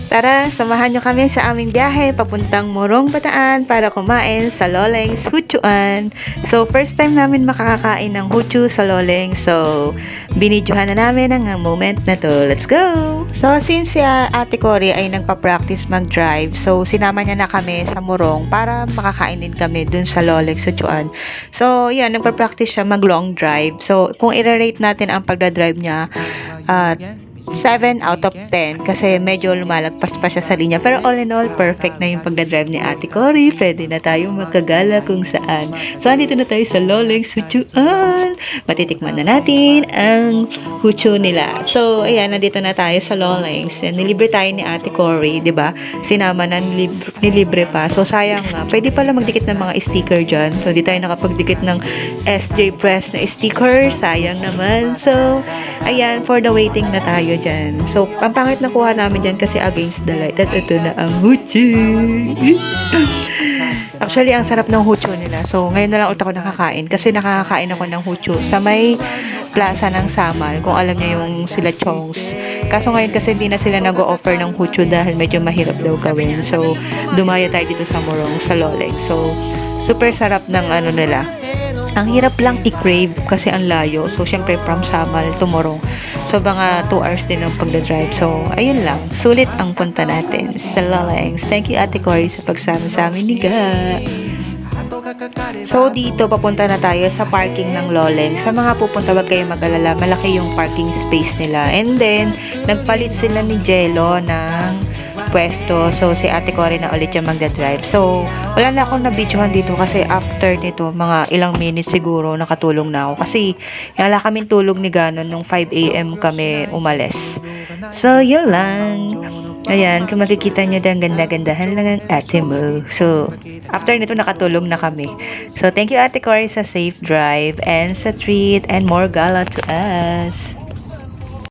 Tara, samahan nyo kami sa aming biyahe papuntang Morong Bataan para kumain sa Loleng's Huchuan. So, first time namin makakakain ng huchu sa Loleng. So, binidyohan na namin ang moment na to. Let's go! So, since si Ate Cory ay nagpa-practice mag-drive, so sinama niya na kami sa Morong para makakain din kami dun sa Loleng's Huchuan. So, yan, nagpa-practice siya mag-long drive. So, kung i-rate natin ang pagdadrive niya, 7 out of 10 kasi medyo lumalagpas pa siya sa linya, pero all in all perfect na yung pagdadrive ni Ate Cory. Pwede na tayong magkagala kung saan. So andito na tayo sa Loleng's Huchuan. Matitikman na natin ang huchu nila. So ayan, nandito na tayo sa Loleng's. Nilibre tayo ni Ate Cory, 'di ba? Sinama na nilibre pa. So sayang nga, pwede pala magdikit ng mga sticker dyan. So di tayo nakapagdikit ng SJ Press na sticker, sayang naman. So ayan, for the waiting na tayo dyan. So, ang pangit na kuha namin dyan kasi against the light. At ito na ang huchu. Actually, ang sarap ng huchu nila. So, ngayon na lang ulit ako nakakain. Kasi nakakain ako ng huchu sa may plaza ng Samal. Kung alam niya yung sila Chongs. Kaso ngayon kasi hindi na sila nag-o-offer ng huchu dahil medyo mahirap daw gawin. So, dumaya tayo dito sa Morong, sa Loleng. So, super sarap ng ano nila. Ang hirap lang i-crave kasi ang layo. So, syempre, from Samal to Morong. So, mga 2 hours din ang pagdadrive. So, ayun lang. Sulit ang punta natin sa Loleng's. Thank you, Ate Cory, sa pagsama sa amin ni Ga. So, dito, papunta na tayo sa parking ng Loleng. Sa mga pupunta, wag kayong mag-alala. Malaki yung parking space nila. And then, nagpalit sila ni Jello ng pwesto. So, si Ate Cory na ulit yung magdadrive. So, wala na akong nabidyohan dito kasi after nito, mga ilang minutes siguro, nakatulong na ako. Kasi, wala kaming tulog ni Ganon nung 5 a.m. kami umalis. So, yun lang. Ayan, kung makikita nyo din, ganda-gandahan lang ang ate mo. So, after nito, nakatulog na kami. So, thank you Ate Cory sa safe drive and sa treat and more gala to us.